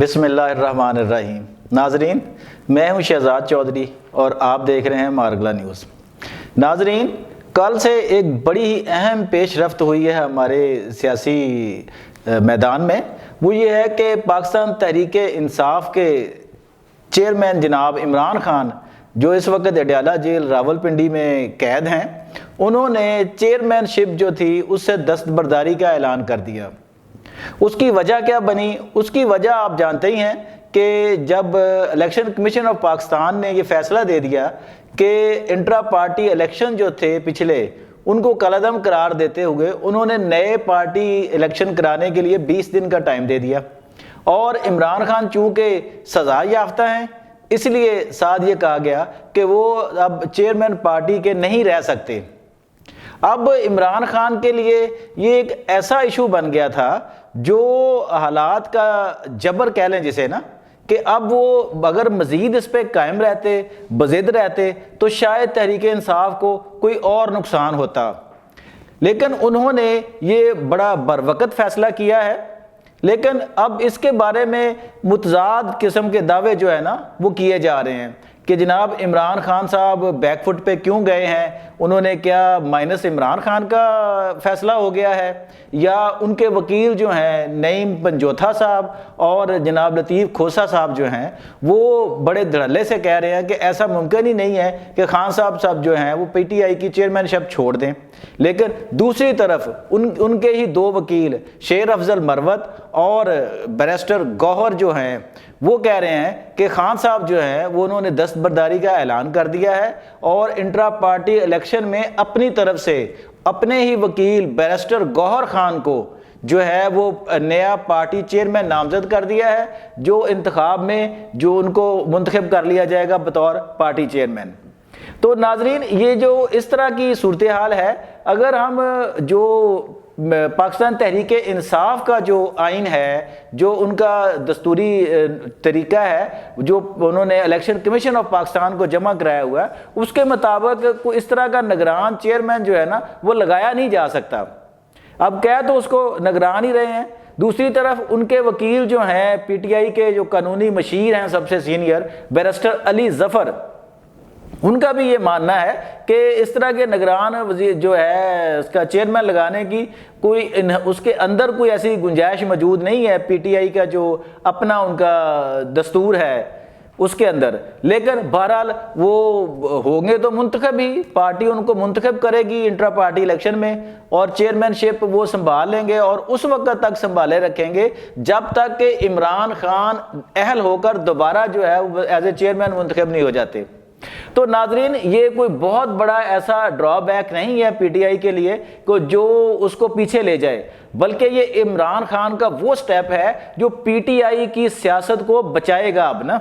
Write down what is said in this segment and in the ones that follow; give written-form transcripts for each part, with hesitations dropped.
بسم اللہ الرحمن الرحیم۔ ناظرین، میں ہوں شہزاد چودھری اور آپ دیکھ رہے ہیں مارگلا نیوز۔ ناظرین، کل سے ایک بڑی ہی اہم پیش رفت ہوئی ہے ہمارے سیاسی میدان میں، وہ یہ ہے کہ پاکستان تحریک انصاف کے چیئرمین جناب عمران خان، جو اس وقت اڈیالہ جیل راولپنڈی میں قید ہیں، انہوں نے چیئرمین شپ جو تھی اس سے دستبرداری کا اعلان کر دیا۔ اس کی وجہ کیا بنی؟ اس کی وجہ آپ جانتے ہی ہیں کہ جب الیکشن کمیشن آف پاکستان نے یہ فیصلہ دے دیا کہ انٹرا پارٹی الیکشن جو تھے پچھلے، ان کو کالعدم قرار دیتے ہوئے انہوں نے نئے پارٹی الیکشن کرانے کے لیے 20 دن کا ٹائم دے دیا، اور عمران خان چونکہ سزا یافتہ ہیں اس لیے ساتھ یہ کہا گیا کہ وہ اب چیئرمین پارٹی کے نہیں رہ سکتے۔ اب عمران خان کے لیے یہ ایک ایسا ایشو بن گیا تھا جو حالات کا جبر کہہ لیں جسے نا، کہ اب وہ اگر مزید اس پہ قائم رہتے، بضد رہتے، تو شاید تحریک انصاف کو کوئی اور نقصان ہوتا، لیکن انہوں نے یہ بڑا بروقت فیصلہ کیا ہے۔ لیکن اب اس کے بارے میں متضاد قسم کے دعوے جو ہے نا وہ کیے جا رہے ہیں کہ جناب عمران خان صاحب بیک فٹ پہ کیوں گئے ہیں، انہوں نے کیا مائنس عمران خان کا فیصلہ ہو گیا ہے، یا ان کے وکیل جو ہیں نعیم پنجوتھا صاحب اور جناب لطیف کھوسہ صاحب جو ہیں وہ بڑے دھڑلے سے کہہ رہے ہیں کہ ایسا ممکن ہی نہیں ہے کہ خان صاحب جو ہیں وہ پی ٹی آئی کی چیئرمین شپ چھوڑ دیں۔ لیکن دوسری طرف ان کے ہی دو وکیل شیر افضل مروت اور بیرسٹر گوہر جو ہیں وہ کہہ رہے ہیں کہ خان صاحب جو ہیں وہ انہوں نے دستبرداری کا اعلان کر دیا ہے، اور انٹرا پارٹی الیکشن میں اپنی طرف سے اپنے ہی وکیل بیرسٹر گوہر خان کو جو ہے وہ نیا پارٹی چیئرمین نامزد کر دیا ہے، جو انتخاب میں جو ان کو منتخب کر لیا جائے گا بطور پارٹی چیئرمین۔ تو ناظرین، یہ جو اس طرح کی صورتحال ہے، اگر ہم جو پاکستان تحریک انصاف کا جو آئین ہے، جو ان کا دستوری طریقہ ہے، جو انہوں نے الیکشن کمیشن آف پاکستان کو جمع کرایا ہوا ہے، اس کے مطابق کوئی اس طرح کا نگران چیئرمین جو ہے نا وہ لگایا نہیں جا سکتا۔ اب کہہ تو اس کو نگران ہی رہے ہیں، دوسری طرف ان کے وکیل جو ہیں پی ٹی آئی کے جو قانونی مشیر ہیں سب سے سینئر بیرسٹر علی ظفر، ان کا بھی یہ ماننا ہے کہ اس طرح کے نگران وزیر جو ہے اس کا چیئرمین لگانے کی کوئی اس کے اندر کوئی ایسی گنجائش موجود نہیں ہے، پی ٹی آئی کا جو اپنا ان کا دستور ہے اس کے اندر۔ لیکن بہرحال وہ ہوں گے تو منتخب ہی، پارٹی ان کو منتخب کرے گی انٹرا پارٹی الیکشن میں، اور چیئرمین شپ وہ سنبھال لیں گے، اور اس وقت تک سنبھالے رکھیں گے جب تک کہ عمران خان اہل ہو کر دوبارہ جو ہے ایز اے چیئرمین منتخب نہیں ہو جاتے۔ تو ناظرین، یہ کوئی بہت بڑا ایسا ڈرا بیک نہیں ہے پی ٹی آئی کے لیے کہ جو اس کو پیچھے لے جائے، بلکہ یہ عمران خان کا وہ سٹیپ ہے جو پی ٹی آئی کی سیاست کو بچائے گا۔ اب نا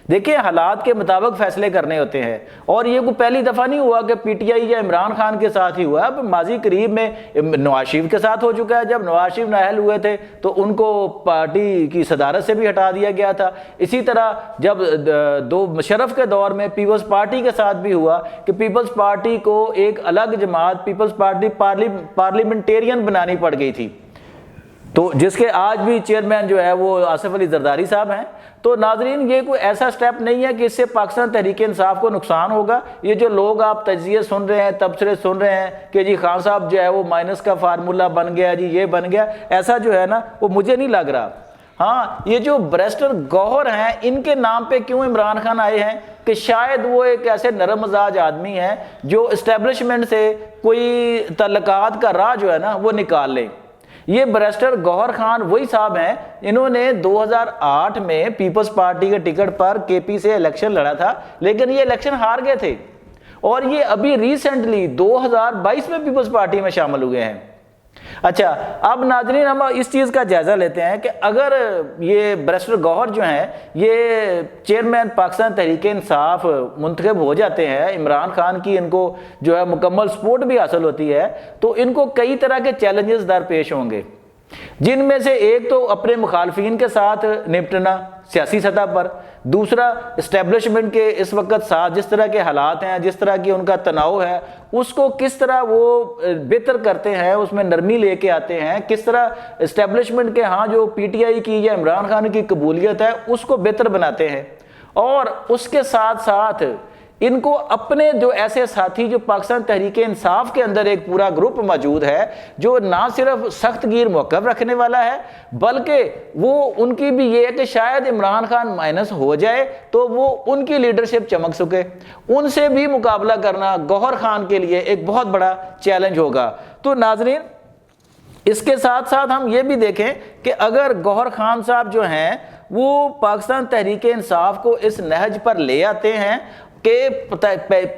دیکھیں، حالات کے مطابق فیصلے کرنے ہوتے ہیں، اور یہ کوئی پہلی دفعہ نہیں ہوا کہ پی ٹی آئی یا عمران خان کے ساتھ ہی ہوا ہے۔ اب ماضی قریب میں نواز شریف کے ساتھ ہو چکا ہے، جب نواز شریف نااہل ہوئے تھے تو ان کو پارٹی کی صدارت سے بھی ہٹا دیا گیا تھا۔ اسی طرح جب دو مشرف کے دور میں پیپلز پارٹی کے ساتھ بھی ہوا کہ پیپلز پارٹی کو ایک الگ جماعت پیپلز پارٹی پارلیمنٹیرین بنانی پڑ گئی تھی، تو جس کے آج بھی چیئرمین جو ہے وہ آصف علی زرداری صاحب ہیں۔ تو ناظرین، یہ کوئی ایسا سٹیپ نہیں ہے کہ اس سے پاکستان تحریک انصاف کو نقصان ہوگا۔ یہ جو لوگ آپ تجزیے سن رہے ہیں، تبصرے سن رہے ہیں کہ جی خان صاحب جو ہے وہ مائنس کا فارمولہ بن گیا، جی یہ بن گیا، ایسا جو ہے نا وہ مجھے نہیں لگ رہا۔ ہاں، یہ جو بیرسٹر گوہر ہیں، ان کے نام پہ کیوں عمران خان آئے ہیں کہ شاید وہ ایک ایسے نرم مزاج آدمی ہیں جو اسٹیبلشمنٹ سے کوئی تعلقات کا راہ جو ہے نا وہ نکال لیں۔ یہ بیرسٹر گوہر خان وہی صاحب ہیں، انہوں نے 2008 میں پیپلز پارٹی کے ٹکٹ پر کے پی سے الیکشن لڑا تھا، لیکن یہ الیکشن ہار گئے تھے، اور یہ ابھی ریسنٹلی 2022 میں پیپلز پارٹی میں شامل ہوئے ہیں۔ اچھا، اب ناظرین ہم اس چیز کا جائزہ لیتے ہیں کہ اگر یہ بیرسٹر گوہر جو ہیں یہ چیئرمین پاکستان تحریک انصاف منتخب ہو جاتے ہیں، عمران خان کی ان کو جو ہے مکمل سپورٹ بھی حاصل ہوتی ہے، تو ان کو کئی طرح کے چیلنجز درپیش ہوں گے۔ جن میں سے ایک تو اپنے مخالفین کے ساتھ نپٹنا سیاسی سطح پر، دوسرا اسٹیبلشمنٹ کے اس وقت ساتھ جس طرح کے حالات ہیں، جس طرح کی ان کا تناؤ ہے، اس کو کس طرح وہ بہتر کرتے ہیں، اس میں نرمی لے کے آتے ہیں، کس طرح اسٹیبلشمنٹ کے ہاں جو پی ٹی آئی کی یا عمران خان کی قبولیت ہے اس کو بہتر بناتے ہیں، اور اس کے ساتھ ساتھ ان کو اپنے جو ایسے ساتھی جو پاکستان تحریک انصاف کے اندر ایک پورا گروپ موجود ہے جو نہ صرف سخت گیر موقف رکھنے والا ہے، بلکہ وہ ان کی بھی یہ ہے کہ شاید عمران خان مائنس ہو جائے تو وہ ان کی لیڈرشپ چمک سکے، ان سے بھی مقابلہ کرنا گوہر خان کے لیے ایک بہت بڑا چیلنج ہوگا۔ تو ناظرین، اس کے ساتھ ساتھ ہم یہ بھی دیکھیں کہ اگر گوہر خان صاحب جو ہیں وہ پاکستان تحریک انصاف کو اس نہج پر لے آتے ہیں کہ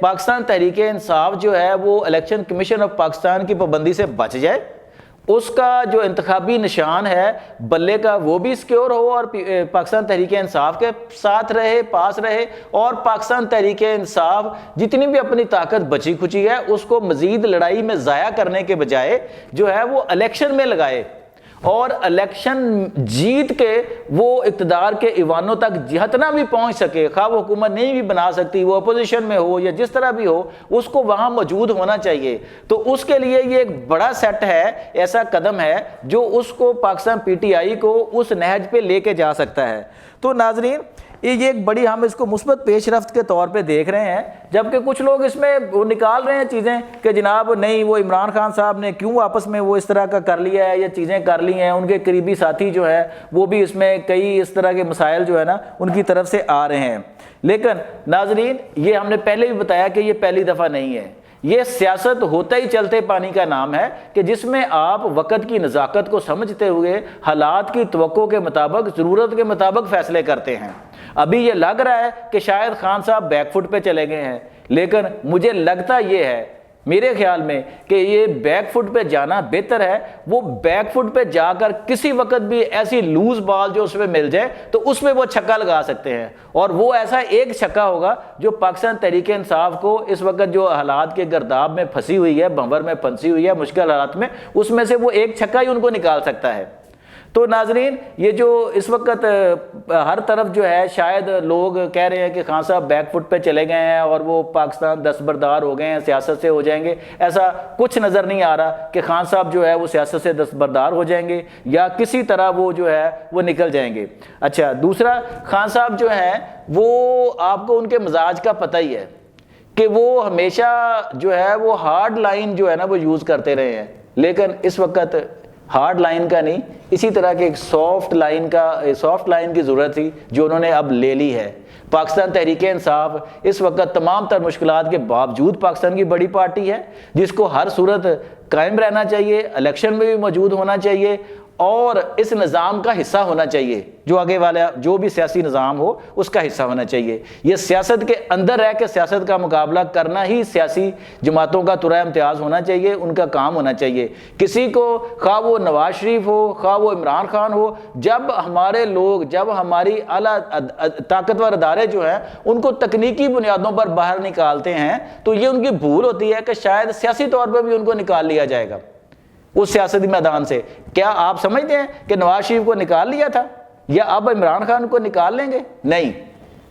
پاکستان تحریک انصاف جو ہے وہ الیکشن کمیشن آف پاکستان کی پابندی سے بچ جائے، اس کا جو انتخابی نشان ہے بلے کا وہ بھی سکیور ہو اور پاکستان تحریک انصاف کے ساتھ رہے، پاس رہے، اور پاکستان تحریک انصاف جتنی بھی اپنی طاقت بچی کھچی ہے اس کو مزید لڑائی میں ضائع کرنے کے بجائے جو ہے وہ الیکشن میں لگائے، اور الیکشن جیت کے وہ اقتدار کے ایوانوں تک جتنا بھی پہنچ سکے، خواہ وہ حکومت نہیں بھی بنا سکتی، وہ اپوزیشن میں ہو یا جس طرح بھی ہو، اس کو وہاں موجود ہونا چاہیے۔ تو اس کے لیے یہ ایک بڑا سیٹ ہے، ایسا قدم ہے جو اس کو پاکستان پی ٹی آئی کو اس نہج پہ لے کے جا سکتا ہے۔ تو ناظرین، یہ ایک بڑی ہم اس کو مثبت پیش رفت کے طور پہ دیکھ رہے ہیں، جبکہ کچھ لوگ اس میں وہ نکال رہے ہیں چیزیں کہ جناب نہیں، وہ عمران خان صاحب نے کیوں آپس میں وہ اس طرح کا کر لیا ہے، یہ چیزیں کر لی ہیں، ان کے قریبی ساتھی جو ہے وہ بھی اس میں کئی اس طرح کے مسائل جو ہے نا ان کی طرف سے آ رہے ہیں۔ لیکن ناظرین، یہ ہم نے پہلے بھی بتایا کہ یہ پہلی دفعہ نہیں ہے، یہ سیاست ہوتا ہی چلتے پانی کا نام ہے کہ جس میں آپ وقت کی نزاکت کو سمجھتے ہوئے حالات کی توقع کے مطابق، ضرورت کے مطابق فیصلے کرتے ہیں۔ ابھی یہ لگ رہا ہے کہ شاید خان صاحب بیک فٹ پہ چلے گئے ہیں، لیکن مجھے لگتا یہ ہے میرے خیال میں کہ یہ بیک فٹ پہ جانا بہتر ہے۔ وہ بیک فٹ پہ جا کر کسی وقت بھی ایسی لوز بال جو اس پہ مل جائے تو اس میں وہ چھکا لگا سکتے ہیں، اور وہ ایسا ایک چھکا ہوگا جو پاکستان تحریک انصاف کو اس وقت جو حالات کے گرداب میں پھنسی ہوئی ہے، بھنور میں پھنسی ہوئی ہے، مشکل حالات میں، اس میں سے وہ ایک چھکا ہی ان کو نکال سکتا ہے۔ تو ناظرین، یہ جو اس وقت ہر طرف جو ہے شاید لوگ کہہ رہے ہیں کہ خان صاحب بیک فٹ پہ چلے گئے ہیں اور وہ پاکستان دستبردار ہو گئے ہیں، سیاست سے ہو جائیں گے، ایسا کچھ نظر نہیں آ رہا کہ خان صاحب جو ہے وہ سیاست سے دستبردار ہو جائیں گے یا کسی طرح وہ جو ہے وہ نکل جائیں گے۔ اچھا، دوسرا، خان صاحب جو ہیں وہ آپ کو ان کے مزاج کا پتہ ہی ہے کہ وہ ہمیشہ جو ہے وہ ہارڈ لائن جو ہے نا وہ یوز کرتے رہے ہیں، لیکن اس وقت ہارڈ لائن کا نہیں، اسی طرح کے ایک سافٹ لائن کی ضرورت تھی جو انہوں نے اب لے لی ہے۔ پاکستان تحریک انصاف اس وقت تمام تر مشکلات کے باوجود پاکستان کی بڑی پارٹی ہے جس کو ہر صورت قائم رہنا چاہیے، الیکشن میں بھی موجود ہونا چاہیے اور اس نظام کا حصہ ہونا چاہیے، جو آگے والا جو بھی سیاسی نظام ہو اس کا حصہ ہونا چاہیے۔ یہ سیاست کے اندر رہ کے سیاست کا مقابلہ کرنا ہی سیاسی جماعتوں کا ترا امتیاز ہونا چاہیے، ان کا کام ہونا چاہیے۔ کسی کو، خواہ وہ نواز شریف ہو، خواہ وہ عمران خان ہو، جب ہمارے لوگ، جب ہماری اعلیٰ طاقتور ادارے جو ہیں ان کو تکنیکی بنیادوں پر باہر نکالتے ہیں تو یہ ان کی بھول ہوتی ہے کہ شاید سیاسی طور پر بھی ان کو نکال لیا جائے گا اس سیاسی میدان سے۔ کیا آپ سمجھتے ہیں کہ نواز شریف کو نکال لیا تھا یا اب عمران خان کو نکال لیں گے؟ نہیں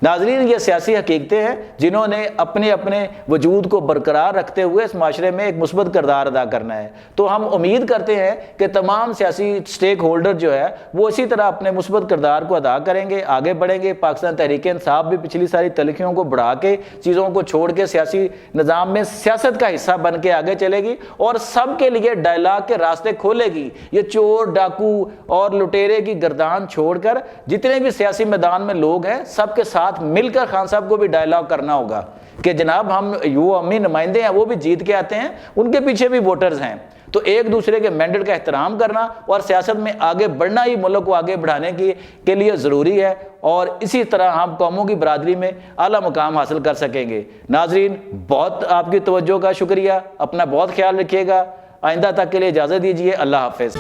ناظرین، یہ سیاسی حقیقتیں ہیں جنہوں نے اپنے وجود کو برقرار رکھتے ہوئے اس معاشرے میں ایک مثبت کردار ادا کرنا ہے۔ تو ہم امید کرتے ہیں کہ تمام سیاسی سٹیک ہولڈر جو ہے وہ اسی طرح اپنے مثبت کردار کو ادا کریں گے، آگے بڑھیں گے۔ پاکستان تحریک انصاف بھی پچھلی ساری تلخیوں کو بڑھا کے، چیزوں کو چھوڑ کے سیاسی نظام میں سیاست کا حصہ بن کے آگے چلے گی اور سب کے لیے ڈائلاگ کے راستے کھولے گی۔ یہ چور، ڈاکو اور لٹیرے کی گردان چھوڑ کر جتنے بھی سیاسی میدان میں لوگ ہیں سب کے ساتھ مل کر خان صاحب کو بھی ڈائلاگ کرنا ہوگا کہ جناب ہم امی نمائندے ہیں، وہ بھی جیت کے آتے ہیں، ان کے پیچھے بھی ووٹرز ہیں، تو ایک دوسرے کے مینڈیٹ کا احترام کرنا اور سیاست میں آگے بڑھنا ہی ملک کو آگے بڑھانے کے لیے ضروری ہے، اور اسی طرح ہم قوموں کی برادری میں اعلیٰ مقام حاصل کر سکیں گے۔ ناظرین، بہت آپ کی توجہ کا شکریہ، اپنا بہت خیال رکھیے گا، آئندہ تک کے لیے اجازت دیجیے، اللہ حافظ۔